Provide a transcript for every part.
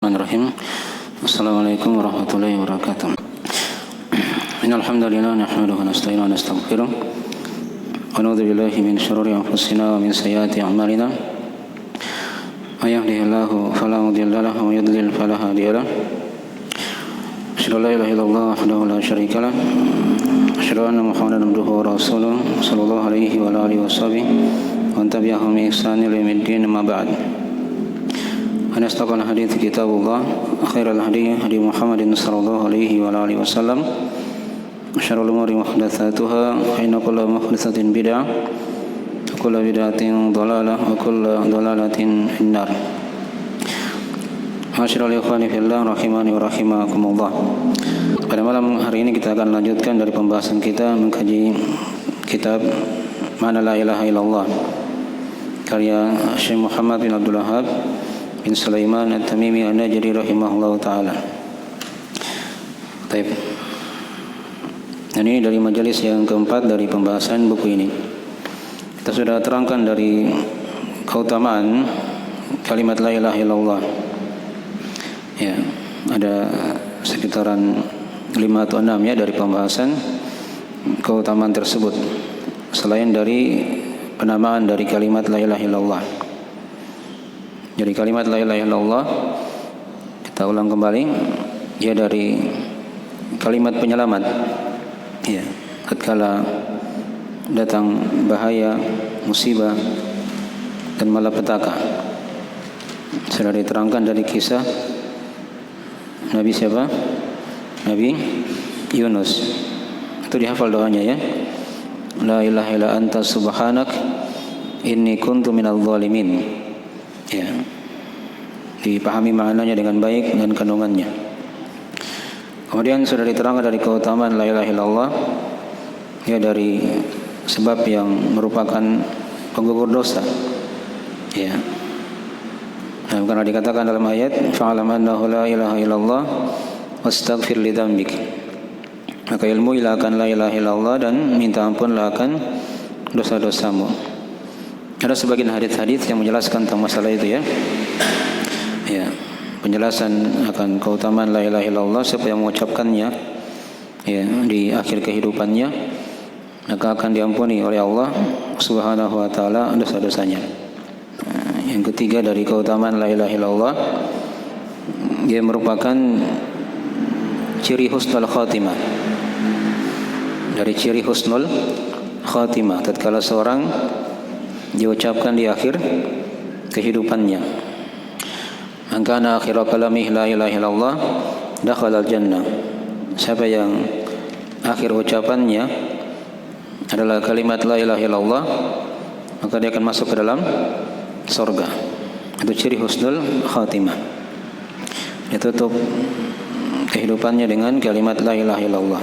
Bismillahirrahmanirrahim. Assalamualaikum warahmatullahi wabarakatuh. Innal hamdalillah nahmaduhu wa nasta'inuhu wa nastaghfiruh wa na'udzu billahi min shururi anfusina wa min sayyiati a'malina. May yahdihillahu fala mudilla lahu wa may yudlil fala hadiya lahu. Asyhadu an la ilaha illallah wahdahu la syarika lahu. Asyhadu anna Muhammadan abduhu wa rasuluh sallallahu alaihi wa alihi washabbihi wa tabi'ahum bi ihsan ila yaumiddin amma ba'd. An astaqal hadits kitabullah khairal hadi hadi Muhammadin sallallahu alaihi wa alihi wasallam syarrul umuri muhdatsatuha fa inna kulla muhdatsatin bid'ah wa kulla bid'atin dhalalah wa kulla dhalalatin finnar. Masyaallah ikhwani fillah rahimani wa rahimakumullah. Pada malam hari ini kita akan lanjutkan dari pembahasan kita mengkaji kitab Ma'na la ilaha illallah karya Syekh Muhammad bin Abdul Wahhab bin Sulaiman At-Tamimi An-Najdi rahimahullahu taala. Baik. Ini dari majelis yang keempat dari pembahasan buku ini. Kita sudah terangkan dari keutamaan kalimat la ilaha illallah. Ya, ada sekitaran 5 atau 6 ya dari pembahasan keutamaan tersebut. Selain dari penamaan dari kalimat la ilaha illallah. Jadi kalimat la ilaha illallah, kita ulang kembali, ya dari kalimat penyelamat. Ya, tatkala datang bahaya, musibah dan malapetaka. Sudah diterangkan dari kisah Nabi siapa? Nabi Yunus. Itu dihafal doanya ya. La ilaha illa anta subhanak inni kuntu minadh dhalimin. Ya, dipahami maknanya dengan baik dan kandungannya. Kemudian sudah diterangkan dari keutamaan la ilaha illallah, ya dari sebab yang merupakan penggugur dosa. Ya. Nah, karena dikatakan dalam ayat fa'alam annahu la ilaha illallah wastaghfir li dzambik. Maka ilmuilah akan la ilaha illallah dan minta ampunlah akan dosa-dosamu. Ada sebagian hadis-hadis yang menjelaskan tentang masalah itu ya. Ya, penjelasan akan keutamaan la ilaha illallah siapa yang mengucapkannya ya di akhir kehidupannya maka akan diampuni oleh Allah Subhanahu wa taala dosa-dosanya. Yang ketiga dari keutamaan la ilaha illallah, dia merupakan ciri husnul khatimah. Dari ciri husnul khatimah tatkala seorang diucapkan di akhir kehidupannya. Maka akhir kalamih la ilaha illallah dakhala al-jannah. Siapa yang akhir ucapannya adalah kalimat la ilaha illallah, maka dia akan masuk ke dalam surga. Itu ciri husnul khatimah. Dia tutup kehidupannya dengan kalimat la ilaha illallah.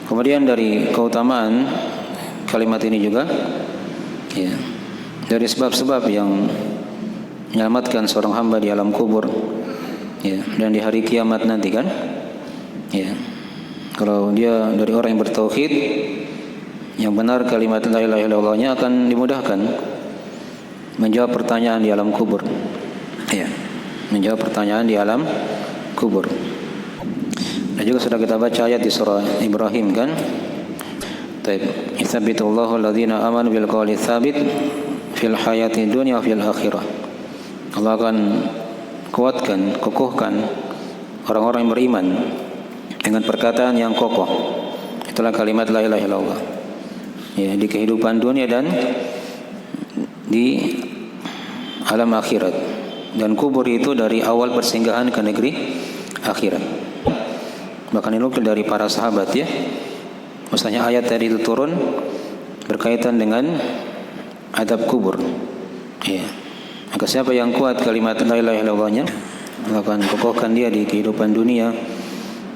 Kemudian dari keutamaan kalimat ini juga ya, dari sebab-sebab yang menyelamatkan seorang hamba di alam kubur ya, dan di hari kiamat nanti kan ya, kalau dia dari orang yang bertauhid yang benar kalimat la ilaha illallahnya akan dimudahkan menjawab pertanyaan di alam kubur ya, menjawab pertanyaan di alam kubur. Dan juga sudah kita baca ayat di surah Ibrahim kan. Yuthabbitullahu alladhina amanu bil qawli tsabit fil hayati dunya wa fil akhirah. Allah akan kuatkan, kokohkan orang-orang yang beriman dengan perkataan yang kokoh. Itulah kalimat la ilaha illallah. Ya, di kehidupan dunia dan di alam akhirat. Dan kubur itu dari awal persinggahan ke negeri akhirat. Bahkan dinukil dari para sahabat ya. Maksudnya ayat tadi itu turun berkaitan dengan adab kubur. Ya. Maka siapa yang kuat kalimat la ilaha illallahnya akan kokohkan dia di kehidupan dunia,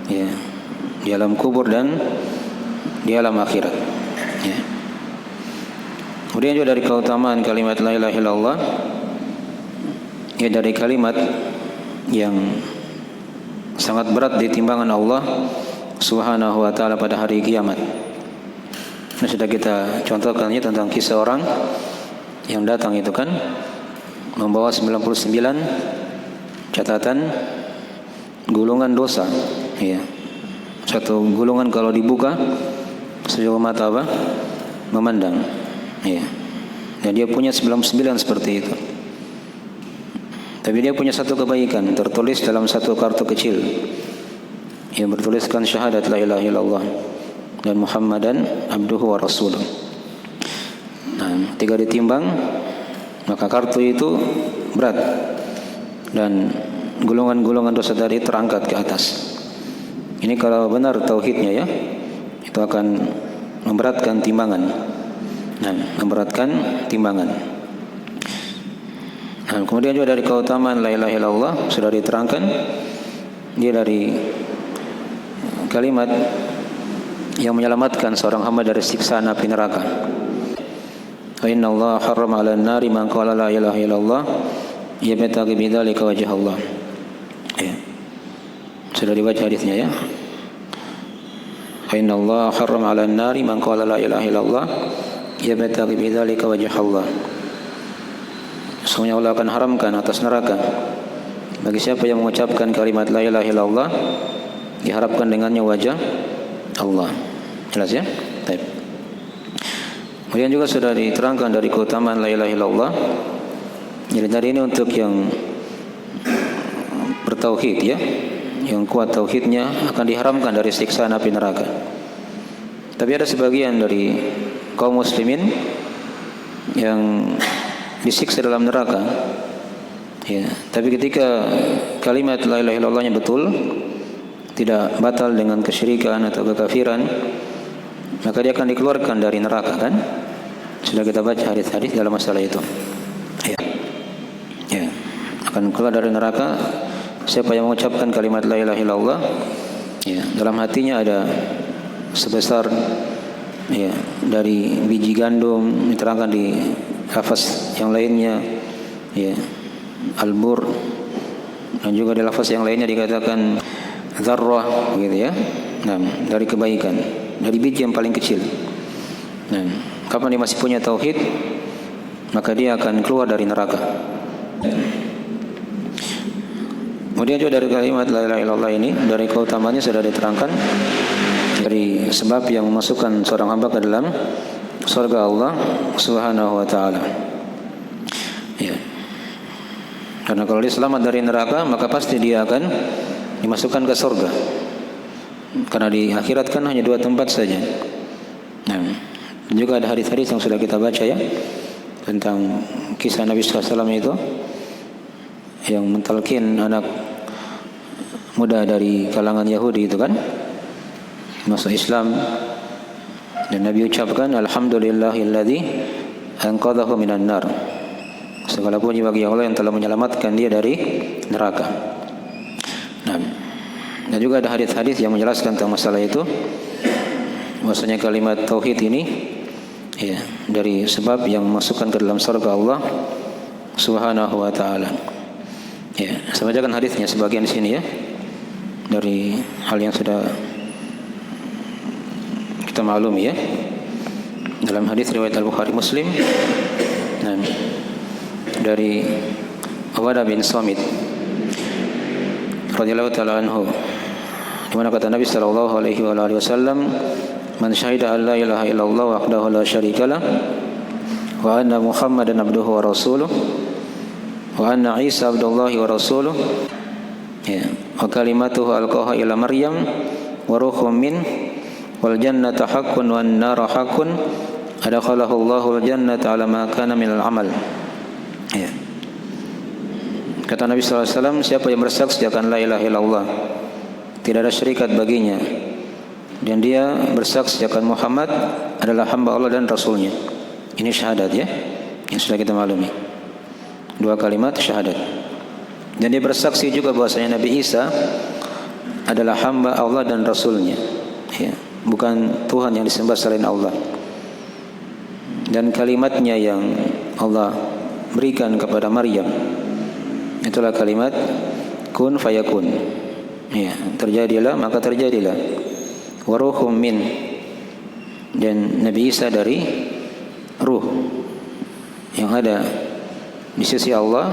ya, di alam kubur dan di alam akhirat. Ya. Kemudian juga dari keutamaan kalimat la ilaha illallah, ya dari kalimat yang sangat berat di timbangan Allah Subhanahu wa ta'ala pada hari kiamat. Ini sudah kita contohkannya tentang kisah orang yang datang itu kan membawa 99 catatan gulungan dosa. Ya. Satu gulungan kalau dibuka sejauh mata apa? Memandang. Ya. Dan dia punya 99 seperti itu. Tapi dia punya satu kebaikan tertulis dalam satu kartu kecil yang bertuliskan syahadat la ilaha illallah dan Muhammadan abduhu wa rasuluh. Nah, ketika ditimbang maka kartu itu berat dan gulungan-gulungan dosa tadi terangkat ke atas. Ini kalau benar tauhidnya ya, itu akan memberatkan timbangan. Nah, memberatkan timbangan. Nah, kemudian juga dari keutamaan la ilaha illallah sudah diterangkan, dia dari kalimat yang menyelamatkan seorang hamba dari siksaan api neraka. Wa inna Allah harrama 'alan nari man qala la ilaha illallah yabtaghi bidzalika wajh Allah. Ya. Sudah dibaca hadisnya ya. Wa inna Allah harrama 'alan nari man qala la ilaha illallah yabtaghi bidzalika wajh Allah. Sesungguhnya Allah akan haramkan atas neraka bagi siapa yang mengucapkan kalimat la ilaha illallah diharapkan dengannya wajah Allah. Jelas ya? Baik. Kemudian juga sudah diterangkan dari keutamaan la ilaha illallah. Jadi tadi ini untuk yang bertauhid ya, yang kuat tauhidnya akan diharamkan dari siksaan api neraka. Tapi ada sebagian dari kaum muslimin yang disiksa dalam neraka. Ya, tapi ketika kalimat la ilaha illallahnya betul, tidak batal dengan kesyirikan atau kekafiran, maka dia akan dikeluarkan dari neraka kan? Sudah kita baca hadis-hadis dalam masalah itu. Ya. Ya, akan keluar dari neraka siapa yang mengucapkan kalimat la ilaha illallah, ya, dalam hatinya ada sebesar ya dari biji gandum, diterangkan di lafaz yang lainnya ya al-bur, dan juga di lafaz yang lainnya dikatakan dzarrah begitu ya. Nah, dari kebaikan, dari biji yang paling kecil. Nah, kapan dia masih punya tauhid, maka dia akan keluar dari neraka. Kemudian juga dari kalimat la ilaha illallah ini, dari keutamaannya sudah diterangkan dari sebab yang memasukkan seorang hamba ke dalam surga Allah Subhanahu wa taala. Ya. Karena kalau dia selamat dari neraka, maka pasti dia akan dimasukkan ke surga. Karena di akhirat kan hanya dua tempat saja. Nah, juga ada hadis-hadis yang sudah kita baca ya tentang kisah Nabi SAW itu yang mentalkin anak muda dari kalangan Yahudi itu kan masuk Islam, dan Nabi ucapkan alhamdulillahilladzi anqadhahu minan nar. Segala puji bagi Allah yang telah menyelamatkan dia dari neraka. Nah, dan juga ada hadis-hadis yang menjelaskan tentang masalah itu. Maksudnya kalimat tauhid ini ya dari sebab yang memasukkan ke dalam surga Allah Subhanahu wa taala. Ya, saya bacakan hadisnya sebagian di sini ya. Dari hal yang sudah kita maklumi ya. Dalam hadis riwayat Al-Bukhari Muslim, nah, dari Ubadah bin Samit radhiyallahu taala anhu, di mana kata Nabi sallallahu alaihi wasallam, man syahida an la ilaha illallah wahdahu la syarikalah wa anna Muhammadan abduhu wa rasuluh wa anna Isa abdullahi wa rasuluh ya wa kalimatuhu alqaha ila Maryam wa ruhum min wal jannatu haqqun wan naru haqqun adakhalahu Allahul jannata ala ma kana minal amal. Ya. Kata Nabi sallallahu alaihi wasallam, siapa yang bersaksi akan la ilaha illallah, tidak ada syirikat baginya, dan dia bersaksi akan Muhammad adalah hamba Allah dan Rasulnya. Ini syahadat ya, yang sudah kita maklumi. Dua kalimat syahadat. Dan dia bersaksi juga bahwasanya Nabi Isa adalah hamba Allah dan Rasulnya, ya, bukan Tuhan yang disembah selain Allah. Dan kalimatnya yang Allah berikan kepada Maryam, itulah kalimat kun fayakun. Ya, terjadilah maka terjadilah. Waruhum min, dan Nabi Isa dari ruh yang ada di sisi Allah,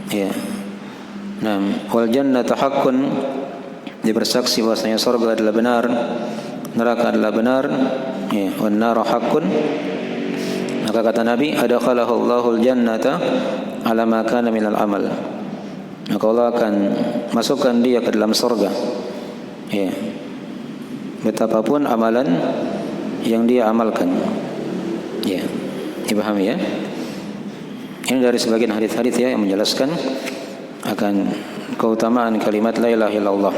ya, Nah, wal jannatu haqqun, dia bersaksi bahwasanya surga adalah benar, neraka adalah benar. Ya, wan naru haqqun. Maka kata Nabi, adakhalahu Allahul jannata ala ma kana minal amal. Maka Allah akan masukkan dia ke dalam surga. Ya. Betapapun amalan yang dia amalkan. Ya. Dipahami ya? Ini dari sebagian hadis-hadis ya yang menjelaskan akan keutamaan kalimat la ilaha illallah.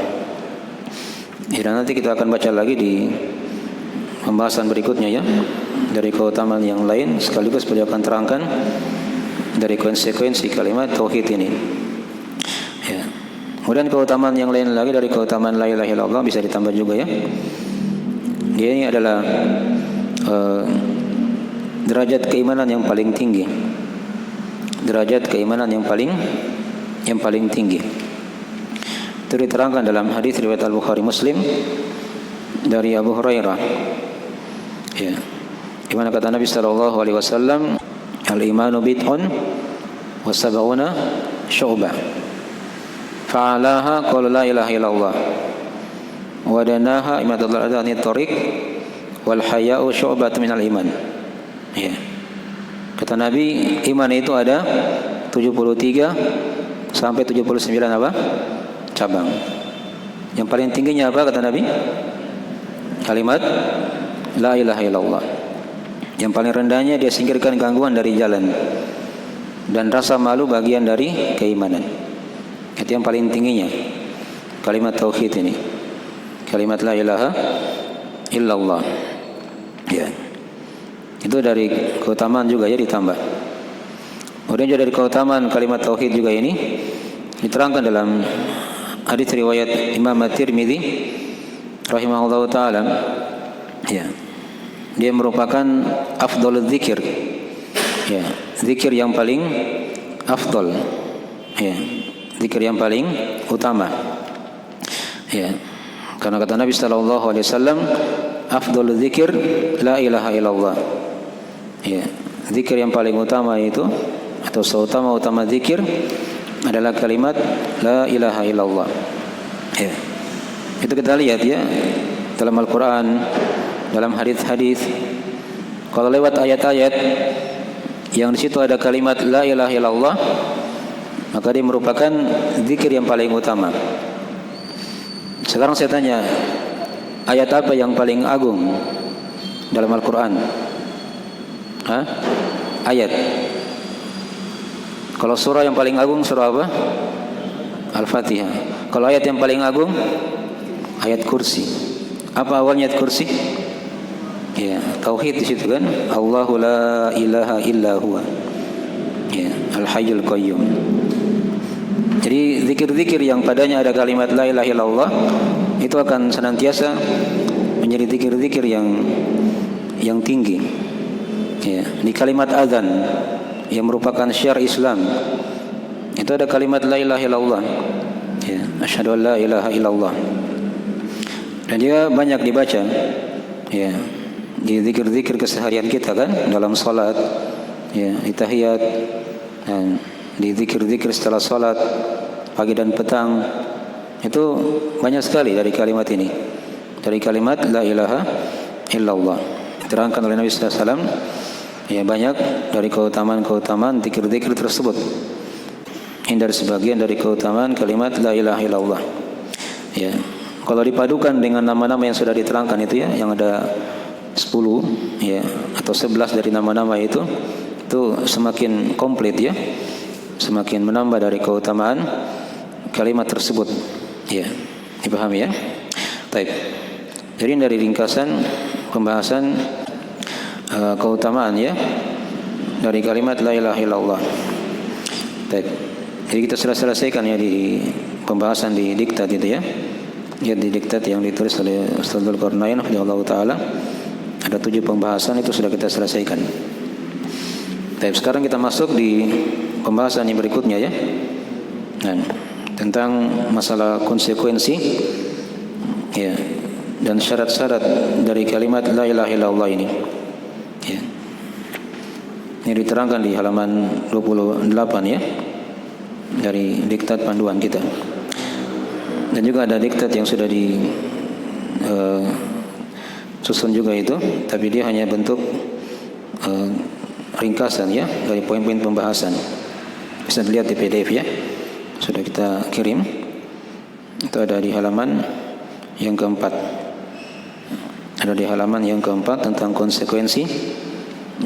Dan nanti kita akan baca lagi di pembahasan berikutnya ya, dari keutamaan yang lain, sekaligus beliau akan terangkan dari konsekuensi kalimat tauhid ini. Ya. Kemudian keutamaan yang lain lagi dari keutamaan la ilaha illallah bisa ditambah juga ya. Dia ini adalah derajat keimanan yang paling tinggi. Derajat keimanan yang paling tinggi. Itu diterangkan dalam hadis riwayat Al-Bukhari Muslim dari Abu Hurairah. Ya. Di mana kata Nabi sallallahu alaihi wasallam, al-imanu bid'un wa sab'una syu'bah. Fa'alaha qala la ilaha illallah. Wa danaha imatul adani tariq wal haya'u syu'batun minal iman. Ya. Kata Nabi, iman itu ada 73 sampai 79 apa? Cabang. Yang paling tingginya apa kata Nabi? Kalimat la ilaha illallah. Yang paling rendahnya dia singkirkan gangguan dari jalan, dan rasa malu bagian dari keimanan. Itu yang paling tingginya kalimat tauhid ini. Kalimat la ilaha illallah. Ya. Itu dari keutamaan juga ya ditambah. Kemudian juga dari keutamaan kalimat tauhid juga ini diterangkan dalam hadis riwayat Imam At-Tirmidzi rahimahullahu taala. Ya. Dia merupakan afdhalul dzikir. Ya, zikir yang paling afdal. Ya, zikir yang paling utama. Ya. Karena kata Nabi sallallahu alaihi wasallam, afdhalul dzikir la ilaha illallah. Ya, zikir yang paling utama itu atau seutama-utama zikir adalah kalimat la ilaha illallah. Ya. Itu kita lihat ya dalam Al-Qur'an, dalam hadis-hadis. Kalau lewat ayat-ayat yang di situ ada kalimat la ilaha illallah, maka dia merupakan zikir yang paling utama. Sekarang saya tanya, ayat apa yang paling agung dalam Al-Qur'an? Hah? Ayat. Kalau surah yang paling agung surah apa? Al-Fatihah. Kalau ayat yang paling agung ayat kursi. Apa awalnya ayat kursi? Ya, tauhid di situ kan. Allahu la ilaha illa huwa. Ya, Al-Hayyul Qayyum. Jadi zikir-zikir yang padanya ada kalimat la ilaha illallah itu akan senantiasa menjadi zikir-zikir yang tinggi. Ya, di kalimat azan yang merupakan syiar Islam itu ada kalimat la ilaha illallah. Ya, asyhadu an la ilaha illallah. Dan dia banyak dibaca. Ya, di zikir-zikir keseharian kita kan, dalam salat, ya, di tahiyat, dan di zikir-zikir setelah salat pagi dan petang. Itu banyak sekali dari kalimat ini. Dari kalimat la ilaha illallah. Diterangkan oleh Nabi sallallahu alaihi wasallam, ya, banyak dari keutamaan-keutamaan zikir-zikir tersebut. Ini dari sebagian dari keutamaan kalimat la ilaha illallah. Ya. Kalau dipadukan dengan nama-nama yang sudah diterangkan itu ya, yang ada 10 ya atau 11 dari nama-nama itu semakin komplit ya. Semakin menambah dari keutamaan kalimat tersebut. Ya, dipahami ya? Baik. Jadi dari ringkasan pembahasan keutamaan ya dari kalimat la ilaha illallah. Baik. Jadi kita sudah selesaikan ya di pembahasan di diktat itu ya. Ya, di diktat yang ditulis oleh Ustaz Dzulqarnain radhiyallahu taala ada 7 pembahasan, itu sudah kita selesaikan. Baik, sekarang kita masuk di pembahasan yang berikutnya ya. Nah, tentang masalah konsekuensi ya dan syarat-syarat dari kalimat la ilaha illallah ini. Ya. Ini diterangkan di halaman 28 ya. dari diktat panduan kita. Dan juga ada diktat yang sudah susun juga itu, tapi dia hanya bentuk ringkasan ya dari poin-poin pembahasan. Bisa dilihat di PDF ya, sudah kita kirim. Itu ada di halaman yang keempat. Ada di halaman yang keempat tentang konsekuensi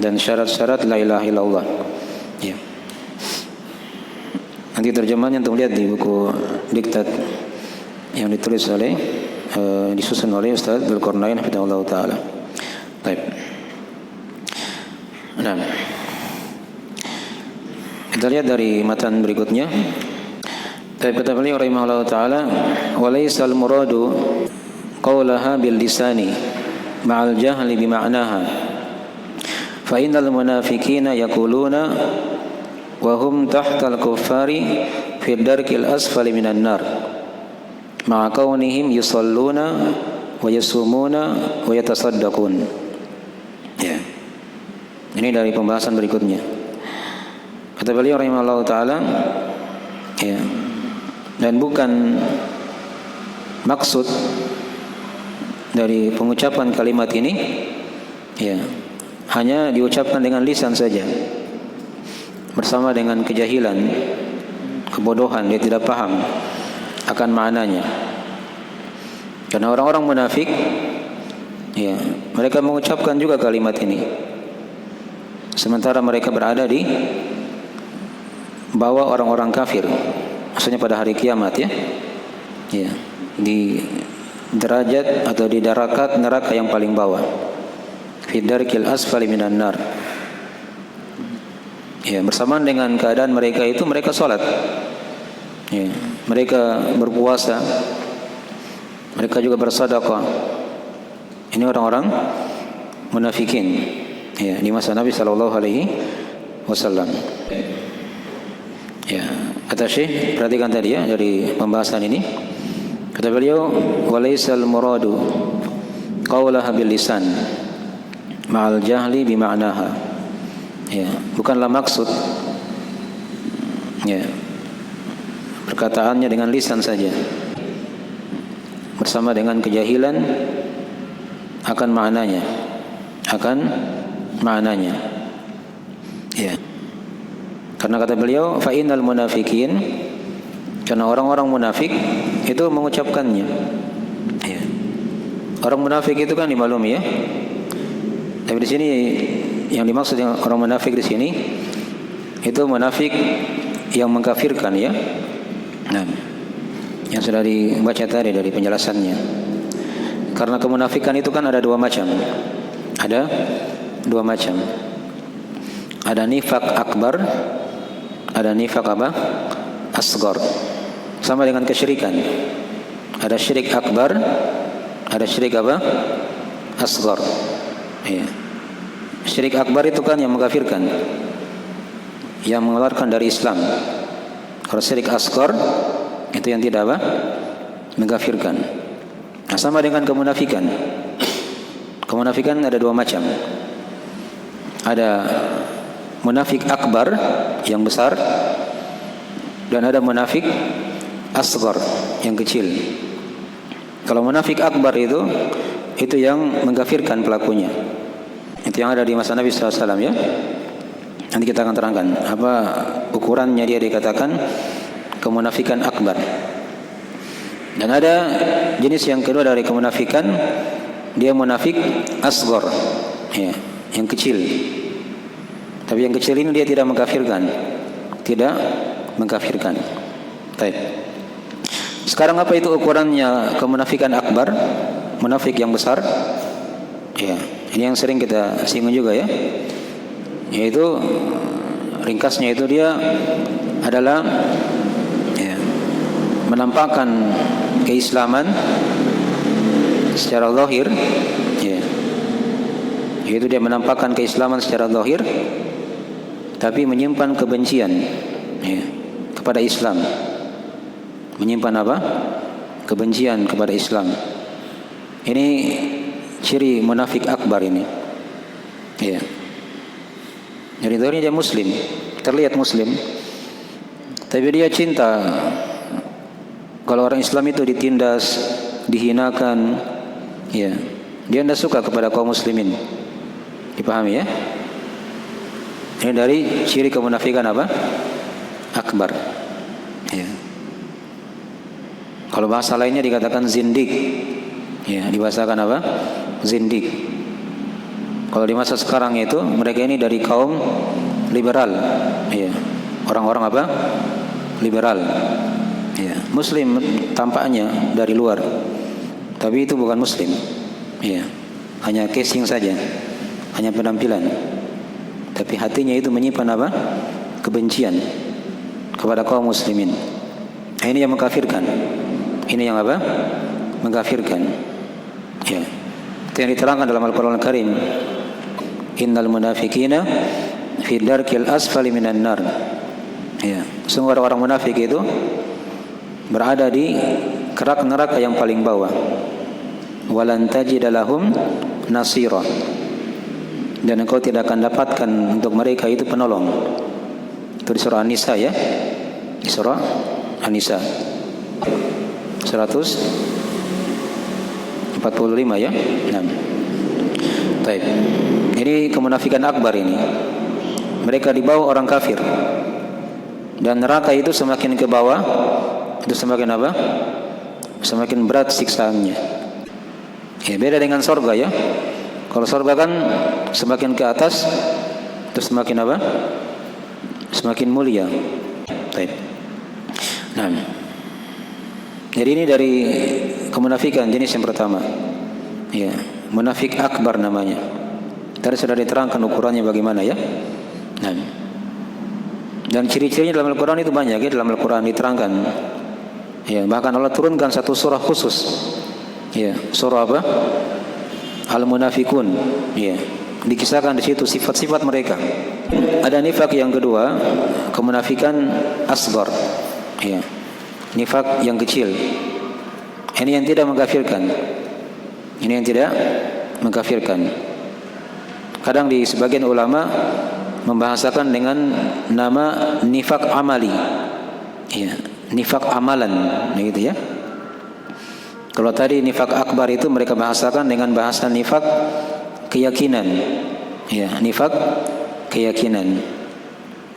dan syarat-syarat la ilaha illallah. Ya. Nanti terjemahannya untuk lihat di buku diktat yang ditulis oleh disusun oleh Ustaz Dzulqarnain hafizahullah taala. Baik. Nah, kita lihat dari matan berikutnya. Kata beliau rahimahullah taala, wa laysal muradu qaulaha bil lisani ma'al jahli bi ma'naha. Fa innal munafiqina yaquluna wa hum tahtal kuffari fi darkil asfali minan nar. Ma'a kaunihim yusalluna wa yasumuna wa yatasaddaqun. Ya. Ini dari pembahasan berikutnya. Kata beliau rahimahullah taala, ya. Dan bukan maksud dari pengucapan kalimat ini ya hanya diucapkan dengan lisan saja bersama dengan kejahilan, kebodohan, dia tidak paham akan maknanya. Karena orang-orang munafik ya, mereka mengucapkan juga kalimat ini sementara mereka berada di bawah orang-orang kafir, maksudnya pada hari kiamat ya. Ya, di derajat atau di darakat neraka yang paling bawah. Fi darkil asfali minan nar. Ya, bersamaan dengan keadaan mereka itu mereka salat. Ya, mereka berpuasa, mereka juga bersedekah. Ini orang-orang munafikin ya di masa Nabi sallallahu alaihi wasallam. Ya, kata Syekh, perhatikan tadi ya dari pembahasan ini. Kata beliau, walaysal muradu qaulaha bil lisan ma'al jahli bi ma'naha. Ya, bukanlah maksud ya perkataannya dengan lisan saja bersama dengan kejahilan akan maknanya ya. Karena kata beliau fa innal munafiqin, karena orang-orang munafik itu mengucapkannya ya. Orang munafik itu kan dimaklumi ya. Tapi di sini yang dimaksud dengan orang munafik di sini itu munafik yang mengkafirkan ya. Nah, yang sudah dibaca tadi dari penjelasannya. Karena kemunafikan itu kan ada dua macam. Ada dua macam. Ada nifak akbar, ada nifak apa? Asghar. Sama dengan kesyirikan. Ada syirik akbar, ada syirik apa? Asghar. Ya. Syirik akbar itu kan yang mengkafirkan, yang mengeluarkan dari Islam. Kalau syirik asghar itu yang tidak apa? Mengkafirkan. Nah, sama dengan kemunafikan. Kemunafikan ada dua macam. Ada munafik akbar yang besar, dan ada munafik asghar yang kecil. Kalau munafik akbar itu yang mengkafirkan pelakunya. Itu yang ada di masa Nabi SAW ya. Nanti kita akan terangkan apa ukurannya dia dikatakan kemunafikan akbar. Dan ada jenis yang kedua dari kemunafikan, dia munafik asghar ya, yang kecil. Tapi yang kecil ini dia tidak mengkafirkan. Baik. Sekarang apa itu ukurannya kemunafikan akbar? Munafik yang besar. Ya, ini yang sering kita singgung juga ya. Yaitu ringkasnya itu dia adalah ya, menampakkan keislaman secara zahir ya. Yaitu dia menampakkan keislaman secara zahir tapi menyimpan kebencian ya, kepada Islam. Menyimpan apa? Kebencian kepada Islam. Ini ciri munafik akbar ini. Ya. Jadi zahirnya dia muslim, terlihat muslim, Tapi dia cinta kalau orang Islam itu ditindas, dihinakan, ya, dia tidak suka kepada kaum muslimin. Dipahami ya? Ini dari ciri kemunafikan apa? Akbar. Ya. Kalau bahasa lainnya dikatakan zindik. Ya, dibahasakan apa? Zindik. Kalau di masa sekarang itu mereka ini dari kaum liberal. Ya. Orang-orang apa? Liberal. Ya, muslim tampaknya dari luar, tapi itu bukan muslim. Ya, hanya casing saja, hanya penampilan, tapi hatinya itu menyimpan apa? Kebencian kepada kaum muslimin. Ini yang mengkafirkan. Ini yang apa? Mengkafirkan. Ya, itu yang diterangkan dalam Al-Quran Al-Karim. Innal munafiqina fi darkil asfali minan nar. Ya, sungguh orang munafik itu berada di kerak neraka yang paling bawah. Walan tajida lahum nasira. Dan engkau tidak akan dapatkan untuk mereka itu penolong. Itu di surah An-Nisa ya. Di surah An-Nisa 145 ya. Nah. Baik. Ini kemunafikan akbar ini. Mereka dibawa orang kafir. Dan neraka itu semakin ke bawah, itu semakin apa? Semakin berat siksaannya. Ya, beda dengan surga ya. Kalau surga kan semakin ke atas itu semakin apa? Semakin mulia. Baik. Nah. Jadi ini dari kemunafikan jenis yang pertama. Ya, munafik akbar namanya. Tadi sudah diterangkan ukurannya bagaimana ya. Nah. Dan ciri-cirinya dalam Al-Quran itu banyak ya, dalam Al-Quran diterangkan. Ya, bahkan Allah turunkan satu surah khusus. Ya, surah apa? Al-Munafikun. Ya, dikisahkan di situ sifat-sifat mereka. Ada nifak yang kedua, kemunafikan asghar. Ya. Nifak yang kecil. Ini yang tidak mengkafirkan. Ini yang tidak mengkafirkan. Kadang di sebagian ulama membahasakan dengan nama nifak amali. Ya, nifak amalan, gitu ya. Kalau tadi nifak akbar itu mereka bahasakan dengan bahasa nifak keyakinan. Ya, nifak keyakinan.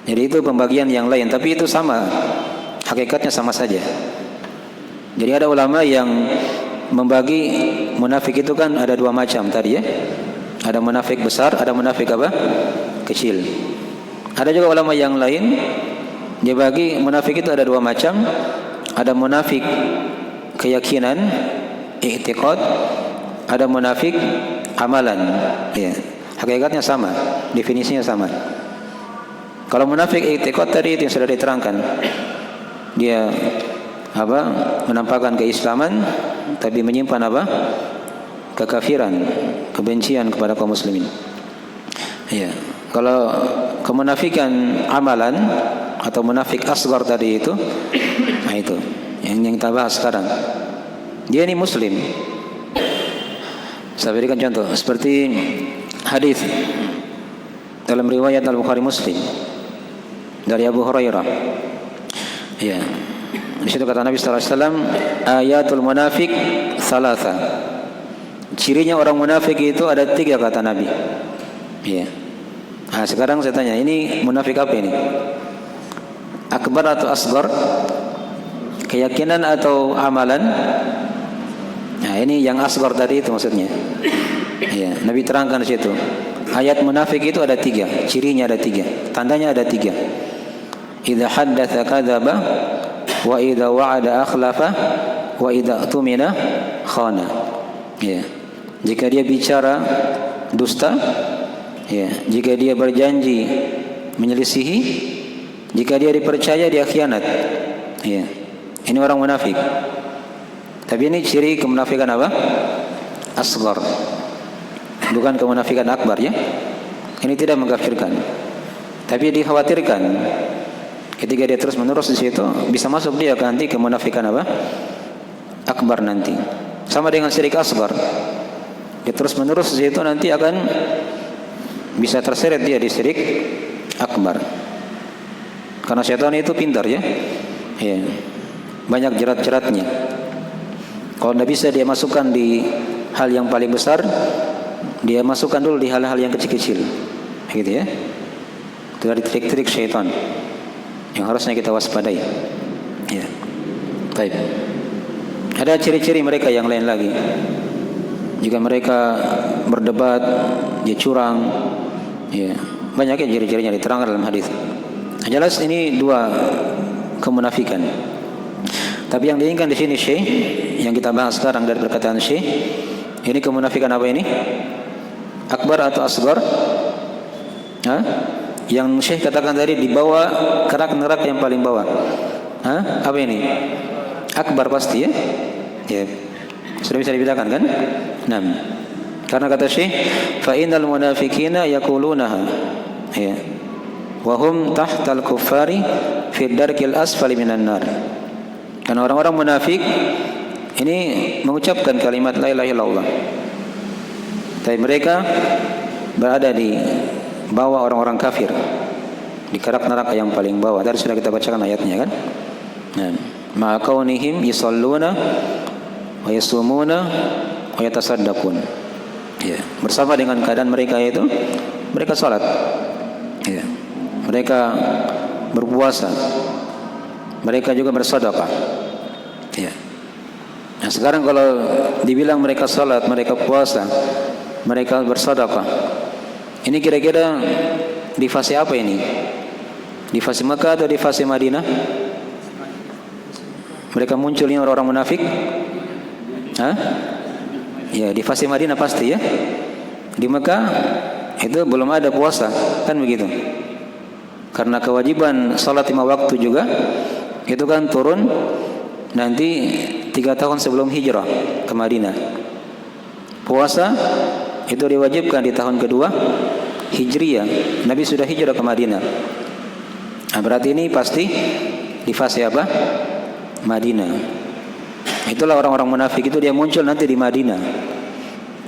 Jadi itu pembagian yang lain, tapi itu sama. Hakikatnya sama saja. Jadi ada ulama yang membagi munafik itu kan ada dua macam tadi ya. Ada munafik besar, ada munafik apa? Kecil. Ada juga ulama yang lain dia bagi munafik itu ada dua macam. Ada munafik keyakinan, i'tiqad, ada munafik amalan. Ya, hakikatnya sama, definisinya sama. Kalau munafik i'tiqad tadi itu yang sudah diterangkan. Dia apa? Menampakkan keislaman tapi menyimpan apa? Kekafiran, kebencian kepada kaum muslimin. Ya. Kalau kemunafikan amalan atau munafik asghar tadi itu, nah itu yang kita bahas sekarang. Dia ini muslim. Saya berikan contoh seperti hadis dalam riwayat Al-Bukhari Muslim dari Abu Hurairah. Ya. Di situ kata Nabi sallallahu alaihi wasallam, ayatul munafik salasa. Cirinya orang munafik itu ada 3 kata Nabi. Ya. Nah, sekarang saya tanya, ini munafik apa ini? Akbar atau asghar? Keyakinan atau amalan? Nah, ini yang asghar tadi itu maksudnya. Ya, Nabi terangkan di situ. Ayat munafik itu ada 3, cirinya ada 3, tandanya ada 3. Idza haddatsa kadzaba, wa idza wa'ada akhlafa, wa idza tumina khana. Ya. Jika dia bicara dusta, ya, jika dia berjanji menyelisihi, jika dia dipercaya dia khianat. Ya. Ini orang munafik. Tapi ini ciri kemunafikan apa? Asghar. Bukan kemunafikan akbar ya. Ini tidak mengkafirkan. Tapi dikhawatirkan ketika dia terus menerus di situ bisa masuk dia nanti kemunafikan apa? Akbar nanti. Sama dengan syirik asghar. Dia terus menerus di situ nanti akan bisa terseret dia di syirik akbar. Karena setan itu pintar ya. Ya. Banyak jerat-jeratnya. Kalau tidak bisa dia masukkan di hal yang paling besar, dia masukkan dulu di hal-hal yang kecil-kecil. Gitu ya. Itu dari trik-trik syaitan yang harusnya kita waspadai. Ya. Baik. Ada ciri-ciri mereka yang lain lagi. Jika mereka berdebat, dia curang, ya, banyak ya ciri-cirinya diterangkan dalam hadis. Jelas ini dua kemunafikan. Tapi yang diinginkan di sini Syekh, yang kita bahas sekarang dari perkataan Syekh, ini kemunafikan apa ini? Akbar atau asgar? Hah? Yang Syekh katakan tadi di bawah kerak neraka yang paling bawah. Hah? Apa ini? Akbar pasti ya? Ya. Sudah bisa dibedakan kan? Nah, karena kata Syekh, fa innal munafiqina yaqulunaha, ya, wa hum tahtal kuffari fi darkil asfali minan nar. Karena orang-orang munafik ini mengucapkan kalimat la ilaha illallah, tapi mereka berada di bawah orang-orang kafir, di kerak neraka yang paling bawah. Tadi sudah kita bacakan ayatnya kan? Nah, ma kaunihim yusalluna wa yasumuna wa yatasaddaqun. Ya, bersama dengan keadaan mereka itu mereka salat. Ya. Mereka berpuasa. Mereka juga bersedekah. Ya. Nah, sekarang kalau dibilang mereka salat, mereka puasa, mereka bersedekah. Ini kira-kira di fase apa ini? Di fase Mekah atau di fase Madinah? Mereka muncul ini orang-orang munafik? Hah? Ya, di fase Madinah pasti ya. Di Mekah itu belum ada puasa, kan begitu. Karena kewajiban salat 5 waktu juga itu kan turun nanti 3 tahun sebelum hijrah ke Madinah. Puasa itu diwajibkan di tahun kedua Hijriyah. Nabi sudah hijrah ke Madinah. Nah, berarti ini pasti di fase apa? Madinah. Itulah orang-orang munafik itu dia muncul nanti di Madinah,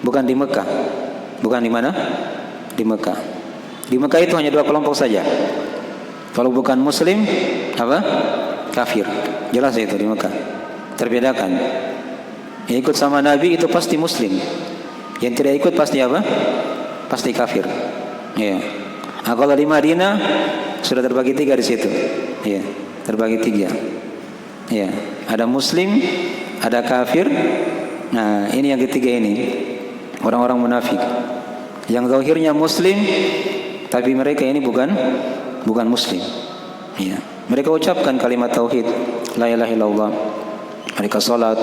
bukan di Mekah. Bukan di mana? Di Mekah. Di Mekah itu hanya 2 kelompok saja. Kalau bukan Muslim, apa? Kafir. Jelas itu di Mekah. Terbedakan. Yang ikut sama Nabi itu pasti Muslim. Yang tidak ikut pasti apa? Pasti kafir. Ya. Nah, kalau di Madinah sudah terbagi 3 di situ. Ya, terbagi 3. Ya, ada Muslim, ada kafir. Nah, ini yang ketiga ini, orang-orang munafik. Yang zahirnya Muslim, tapi mereka ini bukan Muslim. Ya. Mereka ucapkan kalimat tauhid, la ilaha illallah. Mereka salat,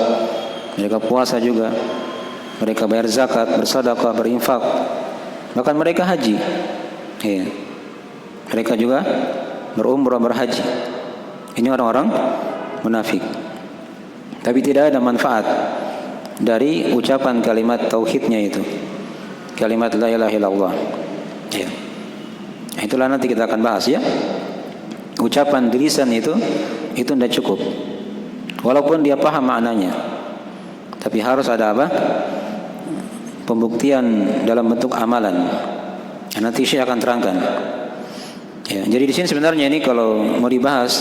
mereka puasa juga. Mereka bayar zakat, bersedekah, berinfak. Bahkan mereka haji. Ya. Mereka juga berumrah, berhaji. Ini orang-orang munafik. Tapi tidak ada manfaat dari ucapan kalimat tauhidnya itu. Kalimat la ilaha illallah. Ya. Itulah nanti kita akan bahas ya. Ucapan di lisan itu tidak cukup. Walaupun dia paham maknanya. Tapi harus ada apa? Pembuktian dalam bentuk amalan. Nanti saya akan terangkan. Ya, jadi di sini sebenarnya ini kalau mau dibahas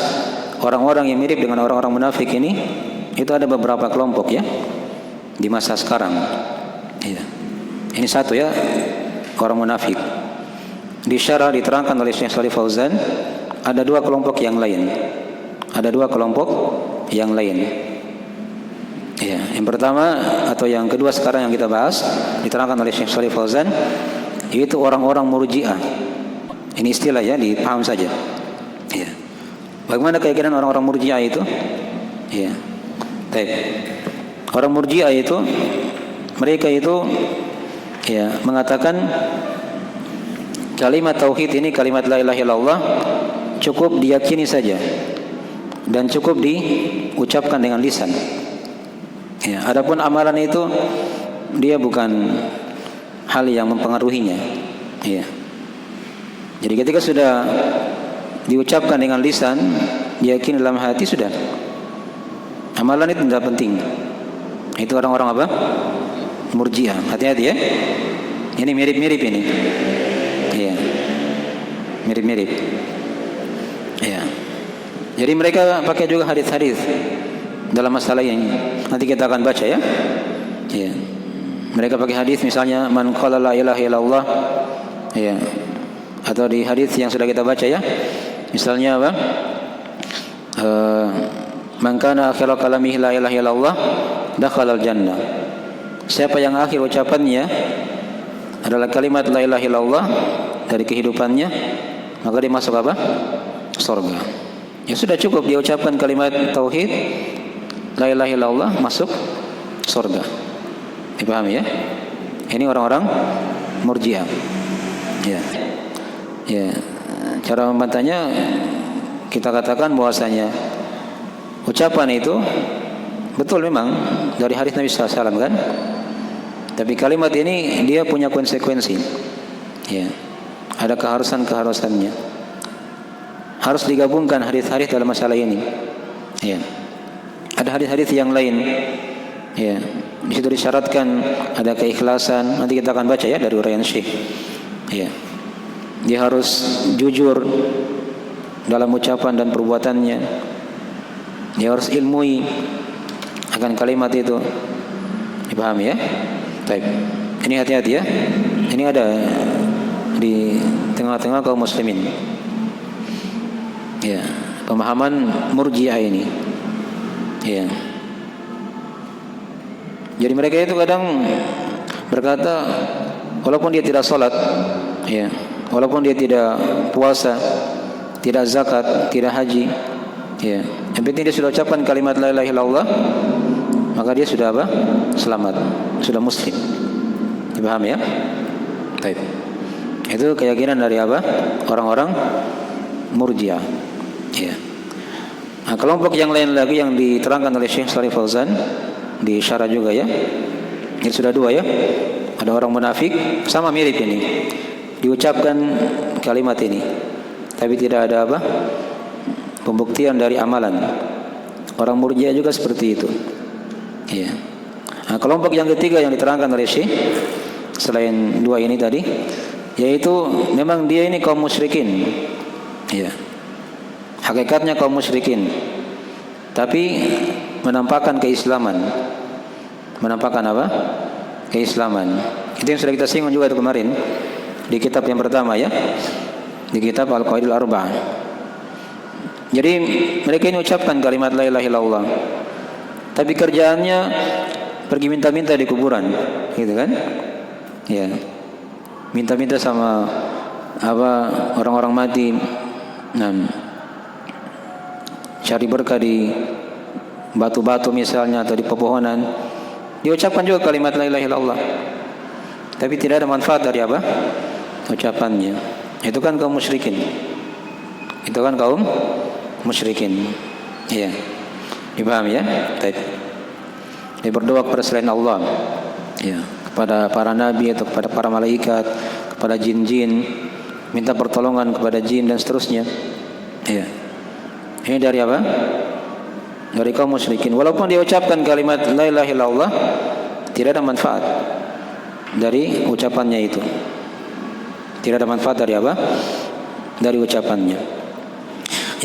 orang-orang yang mirip dengan orang-orang munafik ini, itu ada beberapa kelompok ya di masa sekarang. Ya. Ini satu ya, orang munafik. Di syarah diterangkan oleh Syekh Shalih Fauzan, ada 2 kelompok yang lain. Ada 2 kelompok yang lain. Ya, yang pertama atau yang kedua sekarang yang kita bahas diterangkan oleh Syekh Shalih Fauzan, yaitu orang-orang Murji'ah. Ini istilah ya, dipaham saja. Ya. Bagaimana keyakinan orang-orang Murji'ah itu? Ya. Baik. Orang Murji'ah itu mereka itu ya mengatakan kalimat tauhid ini, kalimat la ilaha illallah cukup diyakini saja dan cukup diucapkan dengan lisan. Ya, adapun amalan itu dia bukan hal yang mempengaruhinya. Ya. Jadi ketika sudah diucapkan dengan lisan, diyakini dalam hati, sudah. Amalan itu tidak penting. Itu orang-orang apa? Murji'ah. Hati-hati ya. Ini mirip-mirip ini. Iya. Mirip-mirip. Iya. Jadi mereka pakai juga hadis-hadis dalam masalah ini. Nanti kita akan baca ya. Ya. Mereka pakai hadis misalnya man qala la ilaha illallah. Ya. Atau di hadis yang sudah kita baca ya. Misalnya apa? Man kana akhiru kalamihi la ilaha illallah dakhala al-jannah. Siapa yang akhir ucapannya adalah kalimat la ilaha illallah dari kehidupannya, maka dia masuk apa? Surga. Ya sudah cukup dia ucapkan kalimat tauhid la ilaha illallah, masuk surga. Dipahami ya? Ini orang-orang Murji'ah. Ya. Ya. Cara membantahnya kita katakan bahwasanya ucapan itu betul memang dari hadis Nabi SAW kan, tapi kalimat ini dia punya konsekuensi. Ya, ada keharusannya. Harus digabungkan hadis-hadis dalam masalah ini. Ya, ada hadis-hadis yang lain. Ya, di situ disyaratkan ada keikhlasan. Nanti kita akan baca ya dari uraian Syekh. Ya, dia harus jujur dalam ucapan dan perbuatannya. Dia harus ilmui akan kalimat itu. Dipahami ya? Baik. Ini hati-hati ya. Ini ada di tengah-tengah kaum muslimin. Ya, pemahaman Murji'ah ini. Ya. Jadi mereka itu kadang berkata walaupun dia tidak salat, ya, walaupun dia tidak puasa, tidak zakat, tidak haji, ya, yang penting dia sudah ucapkan kalimat la ilaha illallah, maka dia sudah apa? Selamat, sudah muslim. Dipahami ya? Baik. Itu keyakinan dari apa? Orang-orang Murji'ah. Ya. Nah, kelompok yang lain lagi yang diterangkan oleh Syekh Shalih Fauzan di syarah juga ya. Ini sudah dua ya. Ada orang munafik, sama mirip ini. Diucapkan kalimat ini, tapi tidak ada apa? Pembuktian dari amalan. Orang Murji'ah juga seperti itu. Ya. Nah, kelompok yang ketiga yang diterangkan oleh Syekh selain dua ini tadi, yaitu memang dia ini kaum musyrikin. Ya. Hakikatnya kaum musyrikin, tapi menampakkan keislaman. Menampakkan apa? Keislaman. Itu yang sudah kita singgung juga itu kemarin di kitab yang pertama ya, di kitab Al-Qawaidul Arba'ah. Jadi mereka ini ucapkan kalimat la ilaha illallah, tapi kerjaannya pergi minta-minta di kuburan, gitu kan? Ya, minta-minta sama apa orang-orang mati, cari berkah di batu-batu misalnya atau di pepohonan. Diucapkan juga kalimat la ilaha illallah, tapi tidak ada manfaat dari apa? Ucapannya. Itu kan kaum musyrikin. Itu kan kaum musyrikin. Iya. Dipahami ya? Baik. Dia berdoa kepada selain Allah. Ya, kepada para nabi atau kepada para malaikat, kepada jin-jin, minta pertolongan kepada jin dan seterusnya. Iya. Ini dari apa? Dari kaum musyrikin. Walaupun dia ucapkan kalimat la ilaha illallah, tidak ada manfaat dari ucapannya itu. Tidak ada manfaat dari apa? Dari ucapannya.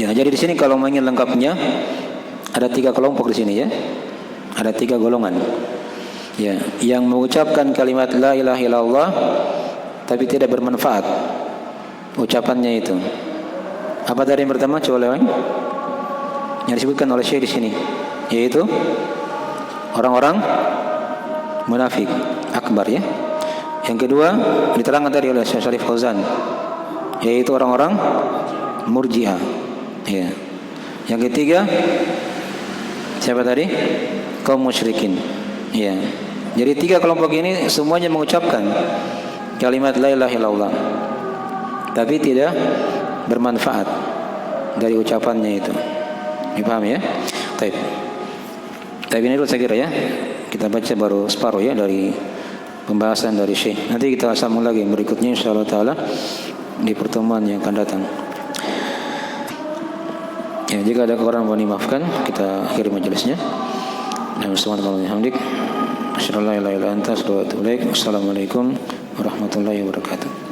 Ya, jadi di sini kalau ingin lengkapnya ada 3 kelompok di sini ya. Ada 3 golongan. Ya, yang mengucapkan kalimat la ilaha illallah tapi tidak bermanfaat ucapannya itu. Apa tadi yang pertama? Coba lewat. Yang disebutkan oleh Syekh di sini, yaitu orang-orang munafik akbar ya. Yang kedua diterangkan tadi oleh Syekh Shalih Fauzan, yaitu orang-orang Murji'ah. Ya. Yang ketiga siapa tadi? Kaum musyrikin. Ya. Jadi 3 kelompok ini semuanya mengucapkan kalimat la ilaha illallah, tapi tidak bermanfaat dari ucapannya itu. Dipahami ya? Baik. Tapi ini dulu saya kira ya. Kita baca baru separuh ya dari pembahasan dari Syekh. Nanti kita sambung lagi berikutnya insyaallah taala di pertemuan yang akan datang. Ya, jika ada kekurangan mohon dimaafkan. Kita akhiri majelisnya. Subhanallah walhamdulillah. Asyhadu an la ilaha illa anta astaghfiruka wa atubu ilaik. Assalamualaikum warahmatullahi wabarakatuh.